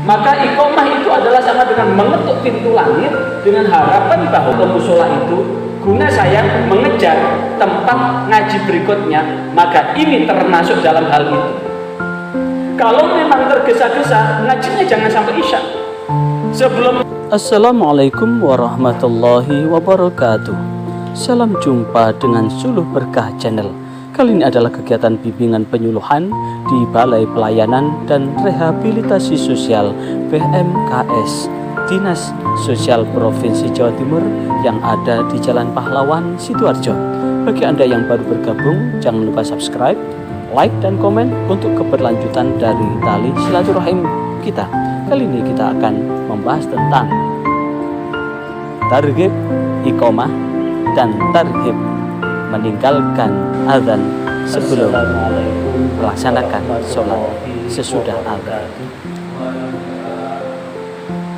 Maka iqamah itu adalah sama dengan mengetuk pintu langit dengan harapan bahwa ke musola itu guna saya mengejar tempat ngaji berikutnya. Maka ini termasuk dalam hal itu. Kalau memang tergesa-gesa, ngajinya jangan sampai isya. Sebelum Assalamualaikum warahmatullahi wabarakatuh. Salam jumpa dengan Suluh Berkah Channel. Kali ini adalah kegiatan bimbingan penyuluhan di Balai Pelayanan dan Rehabilitasi Sosial BMKS Dinas Sosial Provinsi Jawa Timur yang ada di Jalan Pahlawan, Sidoarjo. Bagi Anda yang baru bergabung, jangan lupa subscribe, like, dan komen untuk keberlanjutan dari tali silaturahim kita. Kali ini kita akan membahas tentang targhib iqamah dan targhib meninggalkan azan sebelum melaksanakan sholat sesudah azan.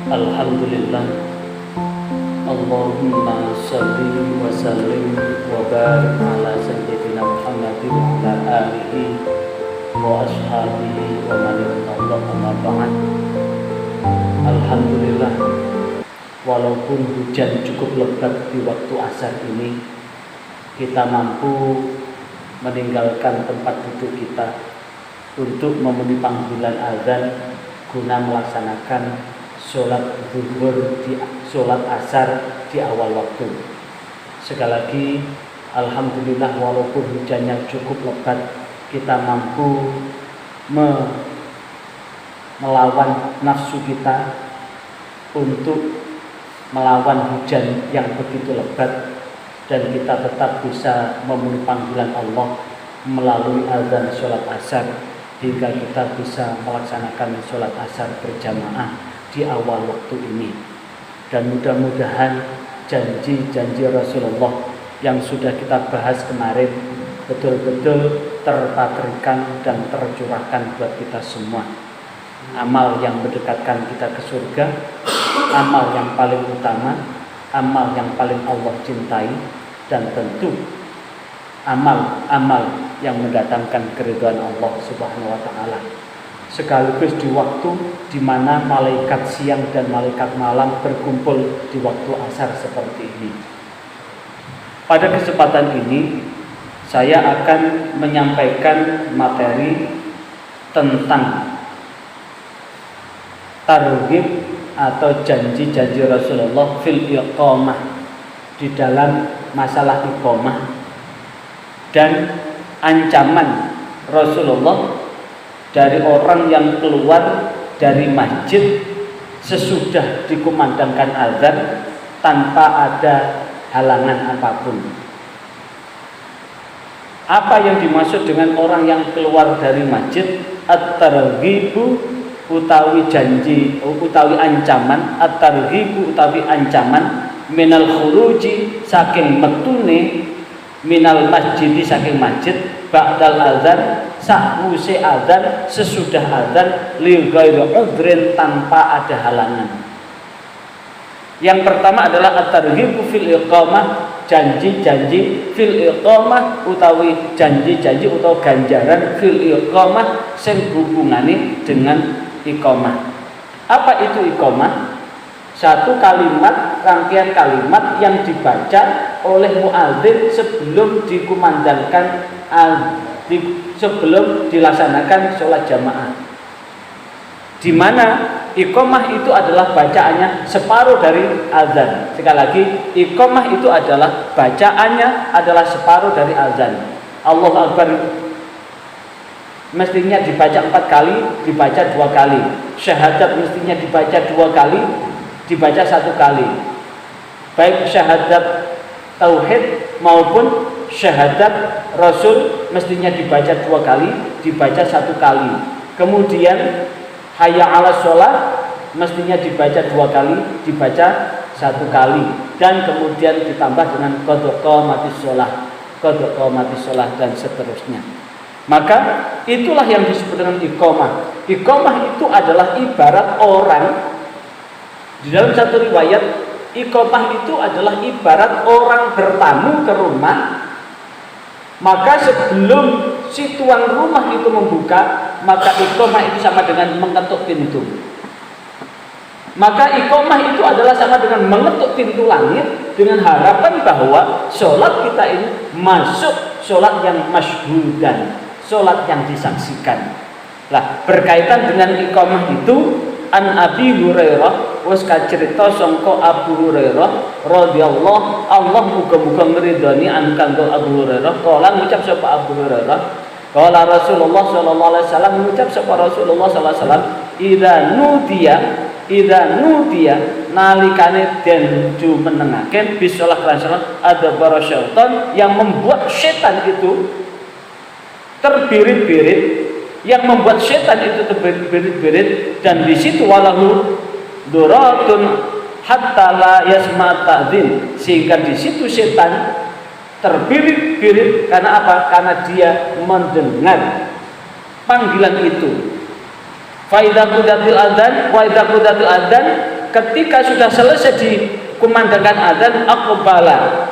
Alhamdulillah, Allahumma sholli wa sallim wa barik ala sayyidina Muhammadin wa ala alihi wa ashabihi wa man ittaba'a amma ba'd. Alhamdulillah, walaupun hujan cukup lebat di waktu asar ini, kita mampu meninggalkan tempat duduk kita untuk memenuhi panggilan azan guna melaksanakan sholat zuhur sholat asar di awal waktu. Sekali lagi, alhamdulillah, walaupun hujannya cukup lebat, kita mampu melawan nafsu kita untuk melawan hujan yang begitu lebat, dan kita tetap bisa memenuhi panggilan Allah melalui azan sholat asar hingga kita bisa melaksanakan sholat asar berjamaah di awal waktu ini. Dan mudah-mudahan janji-janji Rasulullah yang sudah kita bahas kemarin betul-betul terpatrikan dan tercurahkan buat kita semua. Amal yang mendekatkan kita ke surga, amal yang paling utama, amal yang paling Allah cintai, dan tentu amal-amal yang mendatangkan keridhaan Allah Subhanahu wa taala. Sekaligus di waktu di mana malaikat siang dan malaikat malam berkumpul di waktu asar seperti ini. Pada kesempatan ini saya akan menyampaikan materi tentang targhib atau janji-janji Rasulullah fil iqamah, di dalam masalah iqamah, dan ancaman Rasulullah dari orang yang keluar dari masjid sesudah dikumandangkan azan tanpa ada halangan apapun. Apa yang dimaksud dengan orang yang keluar dari masjid? At-targhibu utawi janji utawi ancaman, at-targhibu utawi ancaman minal khuruji saking metune, minal masjidi saking masjid, ba'dal azan sakwuse azan sesudah azan, li ghairi udhrin tanpa ada halangan. Yang pertama adalah at-targhibu fil iqamah, janji-janji fil iqamah utawi janji-janji utawa ganjaran fil iqamah sing hubungane dengan iqamah. Apa itu iqamah? Satu kalimat, rangkaian kalimat yang dibaca oleh muadzin sebelum dikumandangkan sebelum dilaksanakan sholat jamaah, di mana iqamah itu adalah bacaannya separuh dari azan. Sekali lagi, iqamah itu adalah bacaannya adalah separuh dari azan. Allahu Akbar mestinya dibaca 4 kali, dibaca 2 kali. Syahadat mestinya dibaca 2 kali, dibaca 1 kali. Baik syahadat tauhid maupun syahadat Rasul mestinya dibaca 2 kali, dibaca 1 kali. Kemudian hayya 'alas sholat mestinya dibaca 2 kali, dibaca 1 kali. Dan kemudian ditambah dengan qad qamatis sholah dan seterusnya. Maka itulah yang disebut dengan iqamah. Iqamah itu adalah ibarat orang, di dalam satu riwayat, iqamah itu adalah ibarat orang bertamu ke rumah, maka sebelum si tuan rumah itu membuka, maka iqamah itu sama dengan mengetuk pintu. Maka iqamah itu adalah sama dengan mengetuk pintu langit dengan harapan bahwa sholat kita ini masuk sholat yang masyhudan, sholat yang disaksikan. Lah berkaitan dengan iqamah itu, an Abi Hurairah wis kacerita sangka Abu Hurairah radhiyallahu Allah muga-muga ngridani an kanggo Abu Hurairah kala ngucap sapa Abu Hurairah kala Rasulullah sallallahu alaihi wasallam ngucap sapa Rasulullah sallallahu alaihi wasallam idza nudiya nalikane den jumenengaken bisalah lan salat ada bara syaitan yang membuat setan itu terbirit-birit, yang membuat setan itu terbirit-birit, dan di situ walahu duratun hatta la yasma ta'dzin, sehingga di situ setan terbirit-birit karena apa? Karena dia mendengar panggilan itu. Fa idza qudatil adzan wa idza qudatil adzan, ketika sudah selesai dikumandangkan adzan aqbala,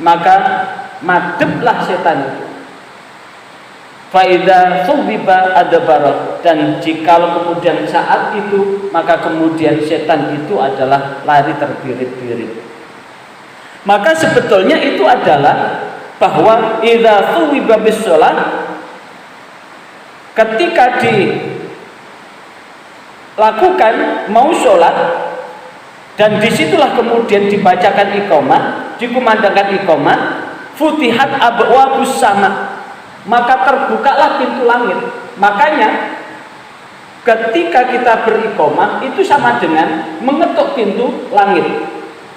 maka madeplah setan itu. Faida subiba adabara, dan jikalau kemudian saat itu maka kemudian setan itu adalah lari terbirit-birit. Maka sebetulnya itu adalah bahwa idza subiba bis shalah, ketika dilakukan mau sholat dan disitulah kemudian dibacakan iqamah, dikumandangkan iqamah, futihat abwabus sama, maka terbukalah pintu langit. Makanya ketika kita beriqamah itu sama dengan mengetuk pintu langit.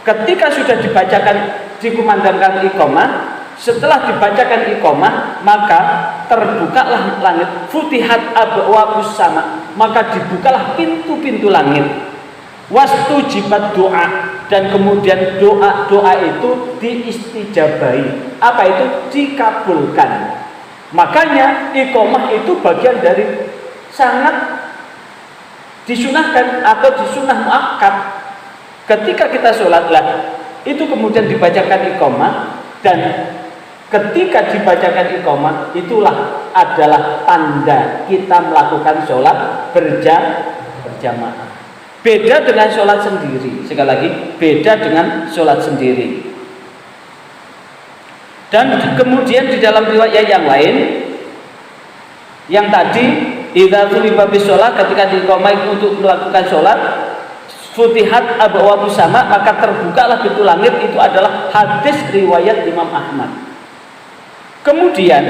Ketika sudah dibacakan, dikumandangkan iqamah, setelah dibacakan iqamah maka terbukalah langit, futihat abwabus sama, maka dibukalah pintu-pintu langit. Wastujibat doa, dan kemudian doa itu diistijabahi. Apa itu? Dikabulkan. Makanya iqamah itu bagian dari sangat disunahkan atau disunah muakkad. Ketika kita sholat lah, itu kemudian dibacakan iqamah, dan ketika dibacakan iqamah itulah adalah tanda kita melakukan sholat berjamaah. Beda dengan sholat sendiri. Sekali lagi, beda dengan sholat sendiri. Dan kemudian di dalam riwayat yang lain, yang tadi idza tuliba bis shalah, ketika diqamah untuk melakukan sholat, futihat abwabus sama, maka terbukalah pintu langit, itu adalah hadis riwayat Imam Ahmad. Kemudian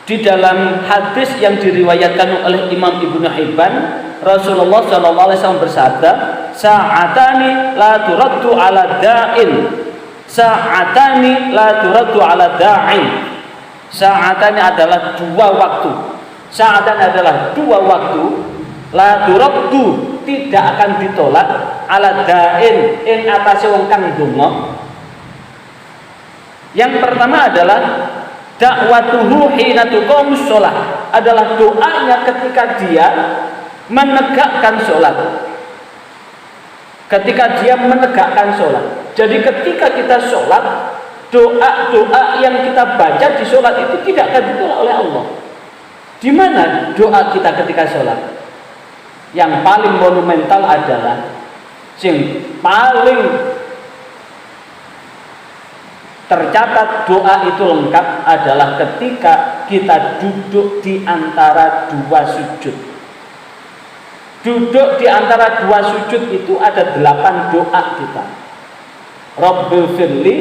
di dalam hadis yang diriwayatkan oleh Imam Ibnu Hibban, Rasulullah SAW bersabda, sa'atani la turaddu ala da'in, sa'atani la turaddu ala da'in. Sa'atani adalah dua waktu. Sa'atan adalah dua waktu, la turaddu, tidak akan ditolak, ala da'in, ing atase wong kang donga. Yang pertama adalah dakwatuhu hina tuqamus shalah, adalah doanya ketika dia menegakkan sholat. Ketika dia menegakkan sholat. Jadi ketika kita sholat, doa-doa yang kita baca di sholat itu tidak akan ditolak oleh Allah. Di mana doa kita ketika sholat? Yang paling monumental adalah, yang paling tercatat doa itu lengkap adalah ketika kita duduk di antara dua sujud. Duduk di antara dua sujud itu ada 8 doa kita. Rabbighfirli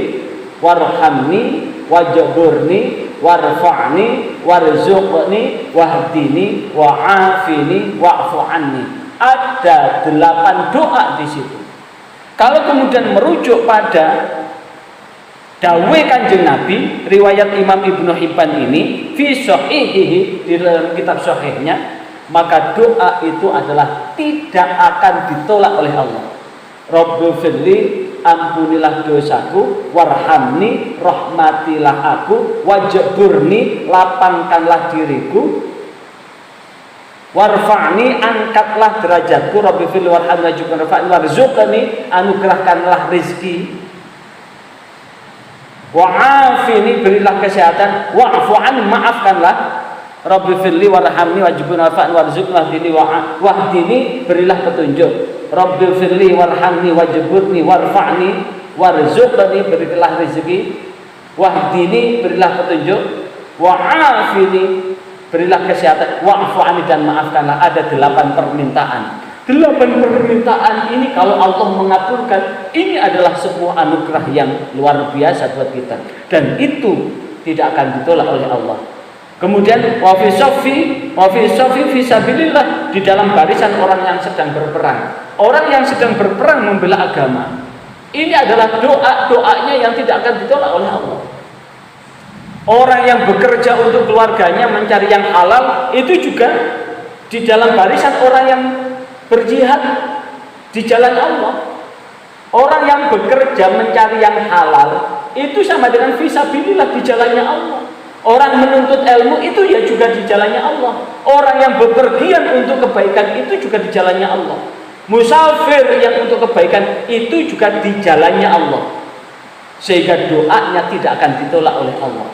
warhamni wajburni warfa'ni warzuqni wahdini wa'afini wa'fu anni. Ada 8 doa di situ. Kalau kemudian merujuk pada dawuh Kanjeng Nabi, riwayat Imam Ibnu Hibban ini fi shahihihi, di dalam kitab sahihnya, maka doa itu adalah tidak akan ditolak oleh Allah. Rabbighfirli, ampunilah dosaku, warhamni, rahmatilah aku, wajburni, lapangkanlah diriku, warfa'ni, angkatlah derajatku, rabbighfirli warhamni wajburni, warzuqni, anugerahkanlah rizki, wa'afini, berilah kesehatan, wa'fu an, maafkanlah, Rabbi firli warhamni wajibun warfa'ni warzuqni wahdini berilah petunjuk. Rabbi firli warhamni wajibuni warfa'ni warzuqni berilah rezeki. Wahdini berilah petunjuk. Wa'afini berilah kesehatan. Wa'fu'ani dan maafkanlah. Ada 8 permintaan. 8 permintaan ini kalau Allah mengabulkan, ini adalah sebuah anugerah yang luar biasa buat kita, dan itu tidak akan ditolak oleh Allah. Kemudian wa fi saffi fisabilillah, di dalam barisan orang yang sedang berperang. Orang yang sedang berperang membela agama. Ini adalah doanya yang tidak akan ditolak oleh Allah. Orang yang bekerja untuk keluarganya mencari yang halal, itu juga di dalam barisan orang yang berjihad di jalan Allah. Orang yang bekerja mencari yang halal itu sama dengan fisabilillah di jalannya Allah. Orang menuntut ilmu itu ya juga di jalannya Allah. Orang yang bepergian untuk kebaikan itu juga di jalannya Allah. Musafir yang untuk kebaikan itu juga di jalannya Allah. Sehingga doanya tidak akan ditolak oleh Allah.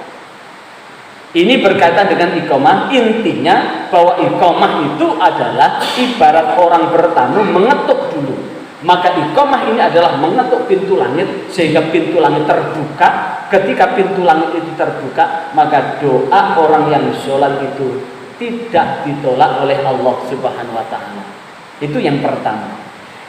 Ini berkaitan dengan iqamah. Intinya bahwa iqamah itu adalah ibarat orang bertamu mengetuk dulu. Maka iqamah ini adalah mengetuk pintu langit, sehingga pintu langit terbuka. Ketika pintu langit itu terbuka, maka doa orang yang sholat itu tidak ditolak oleh Allah Subhanahu wa ta'ala. Itu yang pertama.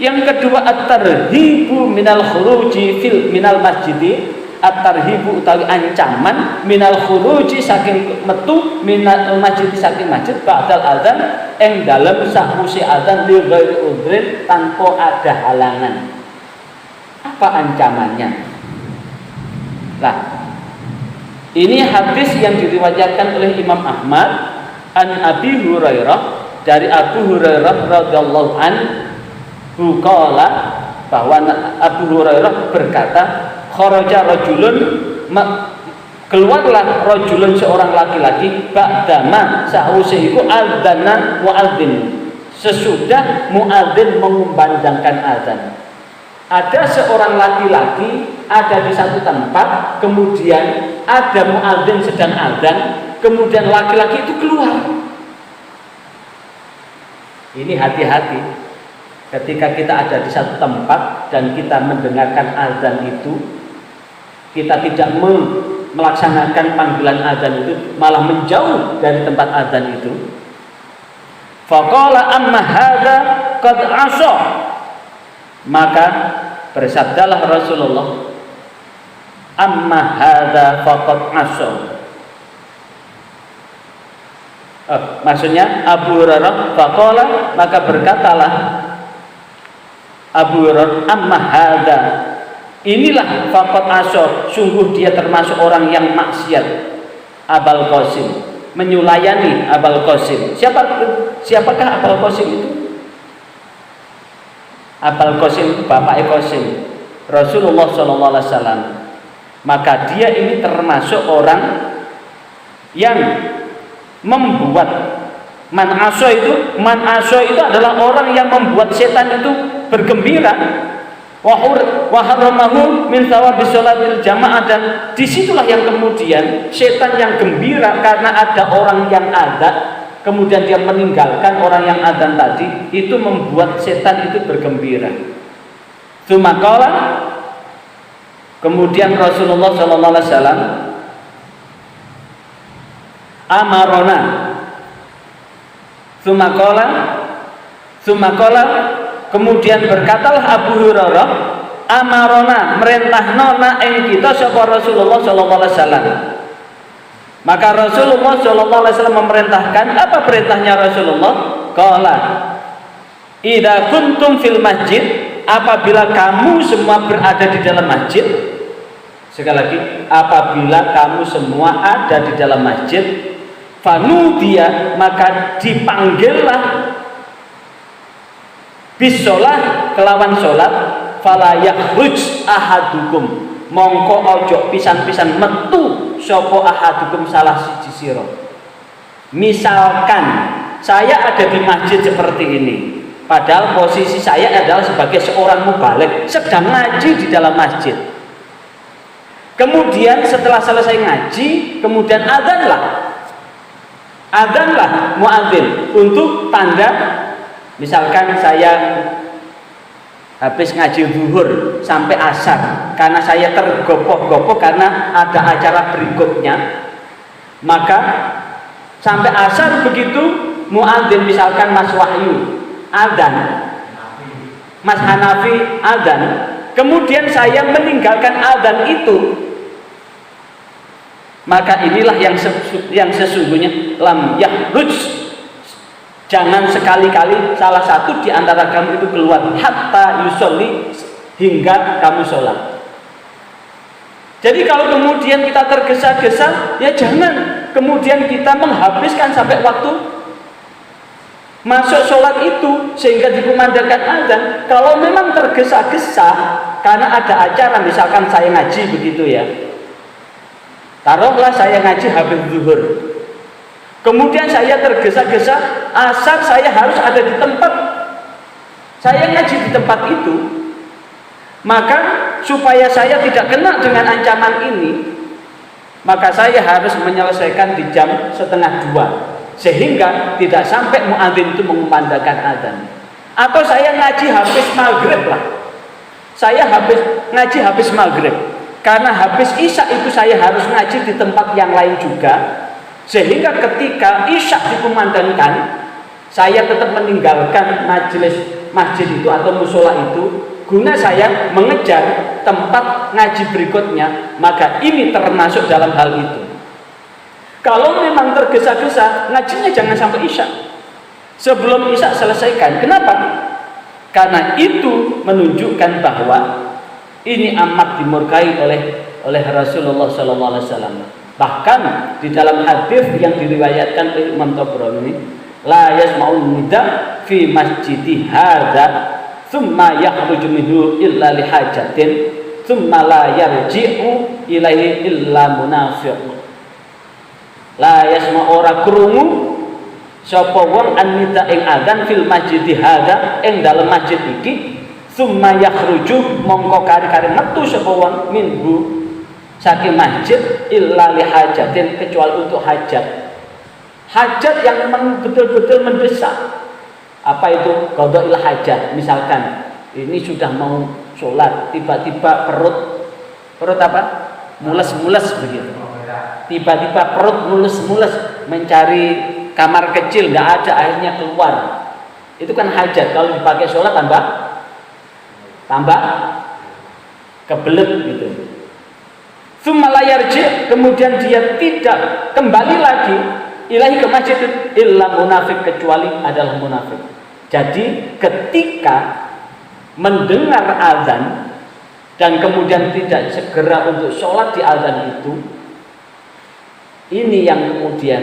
Yang kedua, at-tarhibu minal khuruji minal masjidi. At-tarhibu utawi ancaman minal khuruji saking metu minal masjid saking masjid ba'dal adzan ing dalem sakwise adzan li ghairi udhrin tanpa ada halangan. Apa ancamannya? Nah, ini hadis yang diriwayatkan oleh Imam Ahmad an Abi Hurairah, dari Abu Hurairah radhiyallahu anhu qala, bahwa Abu Hurairah berkata, kharaja rajulun, keluarlah rajulun seorang laki-laki, ba'dama sa'use iku adzana muadzin, sesudah muadzin mengumandangkan azan. Ada seorang laki-laki ada di satu tempat, kemudian ada muadzin sedang azan, kemudian laki-laki itu keluar. Ini hati-hati. Ketika kita ada di satu tempat dan kita mendengarkan azan itu, kita tidak melaksanakan panggilan azan itu, malah menjauh dari tempat azan itu. Faqala amma hadza qad asa, maka bersabdalah Rasulullah, amma hadza faqad asa. Maksudnya Abu Hurairah, faqala, maka berkatalah Abu Hurairah, amma hadza, inilah faqad asa, sungguh dia termasuk orang yang maksiat. Abul Qasim, menyulayani Abul Qasim. Siapakah Abul Qasim itu? Abul Qasim itu bapak Qasim, Rasulullah SAW. Maka dia ini termasuk orang yang membuat man aso itu adalah orang yang membuat setan itu bergembira. Wa haramahu min thawabi sholatil jamaah, dan disitulah yang kemudian setan yang gembira karena ada orang yang adzan, kemudian dia meninggalkan orang yang adzan tadi, itu membuat setan itu bergembira. Tsumaqala, kemudian Rasulullah sallallahu alaihi wasallam amarona. Tsumaqala, kemudian berkatalah Abu Hurairah, amarona, merintahna ing kita sapa Rasulullah sallallahu alaihi wasallam. Maka Rasulullah sallallahu alaihi wasallam memerintahkan, apa perintahnya Rasulullah? Qala, idza kuntum fil masjid, apabila kamu semua berada di dalam masjid. Sekali lagi, apabila kamu semua ada di dalam masjid, fanudiya, maka dipanggillah bisolah, kelawan solat, fala yakhruj ahadukum, mongko ojo pisan-pisan metu sapa ahadukum salah siji sira. Misalkan saya ada di masjid seperti ini, padahal posisi saya adalah sebagai seorang mubaligh sedang ngaji di dalam masjid. Kemudian setelah selesai ngaji, kemudian adzanlah. Adzanlah muadzin untuk tanda, misalkan saya habis ngaji zuhur sampai asar karena saya tergopoh-gopoh karena ada acara berikutnya, maka sampai asar begitu muadzin, misalkan Mas Wahyu adzan, Mas Hanafi adzan, kemudian saya meninggalkan adzan itu, maka inilah yang sesungguhnya lam yahruj, jangan sekali-kali salah satu di antara kamu itu keluar hatta yusolli, hingga kamu sholat. Jadi kalau kemudian kita tergesa-gesa, ya jangan kemudian kita menghabiskan sampai waktu masuk sholat itu sehingga dikumandangkan azan. Kalau memang tergesa-gesa karena ada acara, misalkan saya ngaji begitu ya, taruhlah saya ngaji habis zuhur, kemudian saya tergesa-gesa asar, saya harus ada di tempat, saya ngaji di tempat itu, maka supaya saya tidak kena dengan ancaman ini, maka saya harus menyelesaikan di jam 1:30 sehingga tidak sampai muadzin itu mengumandangkan azan. Atau saya ngaji habis maghrib lah, saya ngaji habis maghrib, karena habis isya itu saya harus ngaji di tempat yang lain juga, sehingga ketika isya dikumandangkan, saya tetap meninggalkan masjid itu atau musola itu, guna saya mengejar tempat ngaji berikutnya. Maka ini termasuk dalam hal itu. Kalau memang tergesa-gesa, ngajinya jangan sampai isya, sebelum isya selesaikan. Kenapa? Karena itu menunjukkan bahwa ini amat dimurkai oleh Rasulullah SAW. Bahkan di dalam hadis yang diriwayatkan oleh Imam Tabrani, la yasma'un nida fi masjidi hadza thumma yakhruju minhu illa li hajatin thumma la yarji'u ilaihi illa munafiq. La yasma'u ora krungu sapa wong annida ing adzan fil masjidi hadza ing dalam masjid iki, summa yakhruju mongko kari-kari metu sapa wong minhu saking masjid illa li hajatin, kecuali untuk hajat yang memang betul-betul mendesak. Apa itu? Qada'il hajat. Misalkan ini sudah mau sholat, tiba-tiba perut apa? Mules-mules begitu. Tiba-tiba perut mules-mules, mencari kamar kecil nggak ada, akhirnya keluar. Itu kan hajat. Kalau dipakai sholat tambah kebelet gitu. Sumalayarji, kemudian dia tidak kembali lagi ilahi ke masjid illa munafik, kecuali adalah munafik. Jadi ketika mendengar azan dan kemudian tidak segera untuk sholat di azan itu, ini yang kemudian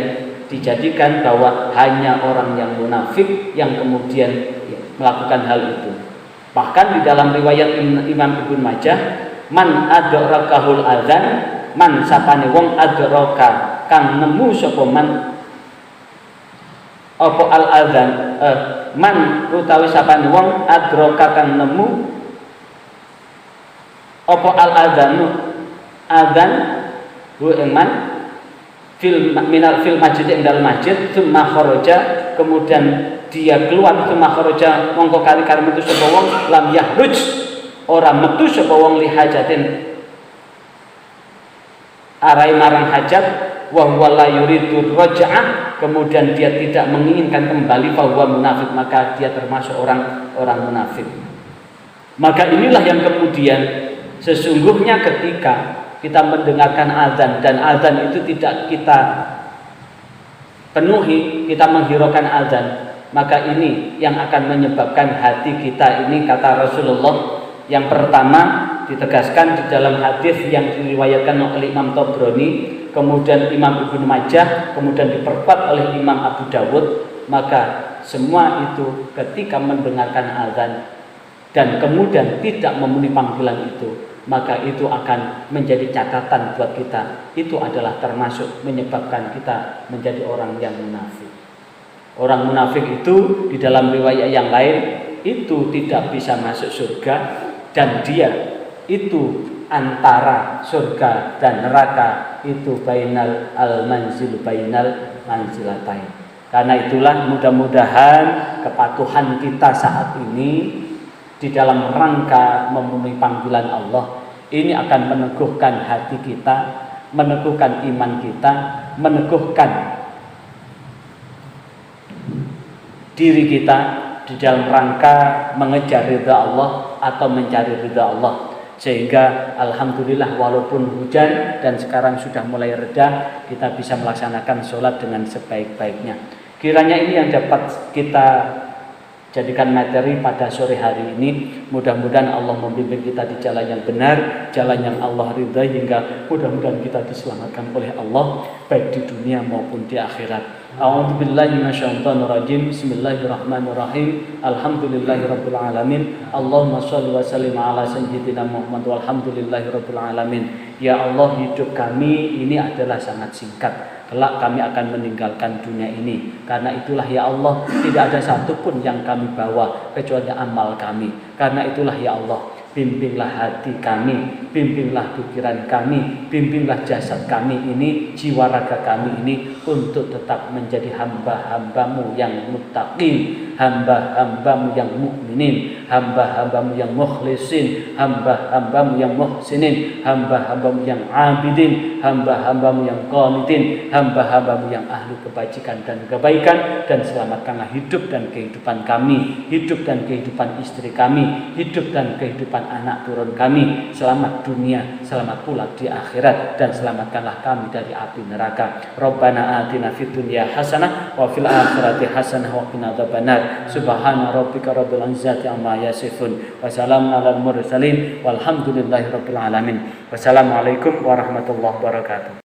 dijadikan bahwa hanya orang yang munafik yang kemudian melakukan hal itu. Bahkan di dalam riwayat Imam Ibnu Majah, man adrakahul adzan, man sapane wong adraka kang nemu sapa man apa al adzan, man utawi sapane wong adraka kang nemu apa al adzanu adzan hu man fil masjid ing dalam masjid, tsumma kharaja, kemudian dia keluar, tsumma kharaja mongko kali-kali metu sapa wong lam yahruj, ora metu sapa wong li hajatin arai marang hajat, wa huwa la yuridu raj'ah, kemudian dia tidak menginginkan kembali, fa huwa munafik, maka dia termasuk orang munafik. Maka inilah yang kemudian sesungguhnya ketika kita mendengarkan azan dan azan itu tidak kita penuhi, kita menghiraukan azan, maka ini yang akan menyebabkan hati kita ini, kata Rasulullah, yang pertama ditegaskan di dalam hadis yang diriwayatkan oleh Imam Tabrani, kemudian Imam Ibnu Majah, kemudian diperkuat oleh Imam Abu Dawud, maka semua itu ketika mendengarkan azan dan kemudian tidak memenuhi panggilan itu, maka itu akan menjadi catatan buat kita. Itu adalah termasuk menyebabkan kita menjadi orang yang munafik. Orang munafik itu di dalam riwayat yang lain itu tidak bisa masuk surga, dan dia itu antara surga dan neraka itu bainal al manzil bainal manzilatain. Karena itulah mudah-mudahan kepatuhan kita saat ini di dalam rangka memenuhi panggilan Allah ini akan meneguhkan hati kita, meneguhkan iman kita, meneguhkan diri kita di dalam rangka mengejar ridha Allah atau mencari ridha Allah. Sehingga alhamdulillah walaupun hujan dan sekarang sudah mulai reda, kita bisa melaksanakan sholat dengan sebaik-baiknya. Kiranya ini yang dapat kita jadikan materi pada sore hari ini. Mudah-mudahan Allah membimbing kita di jalan yang benar, jalan yang Allah ridhai, hingga mudah-mudahan kita diselamatkan oleh Allah baik di dunia maupun di akhirat. A'udzubillahi minasyaitonirrajim. Bismillahirrahmanirrahim. Alhamdulillahirabbil alamin. Allahumma shalli wa sallim ala sayyidina Muhammad walhamdulillahirabbil alamin. Ya Allah, hidup kami ini adalah sangat singkat. Kelak kami akan meninggalkan dunia ini. Karena itulah ya Allah, tidak ada satupun yang kami bawa kecuali amal kami. Karena itulah ya Allah, bimbinglah hati kami, bimbinglah pikiran kami, bimbinglah jasad kami ini, jiwa raga kami ini untuk tetap menjadi hamba-hambamu yang muttaqin, hamba-hambamu yang mukminin, hamba-hambamu yang mukhlisin, hamba-hambamu yang muhsinin, hamba-hambamu yang abidin, hamba-hambamu yang qanitin, hamba-hambamu yang ahli kebajikan dan kebaikan. Dan selamatkanlah hidup dan kehidupan kami, hidup dan kehidupan istri kami, hidup dan kehidupan anak turun kami. Selamat dunia, selamat pula di akhirat, dan selamatkanlah kami dari api neraka. Rabbana atina fid dunya hasanah wa fil akhirati hasanah wa qina adzabannar. Subhana rabbika rabbil izzati amma yasifun wa salamun alal mursalin walhamdulillahi rabbil alamin. Wassalamualaikum warahmatullahi wabarakatuh.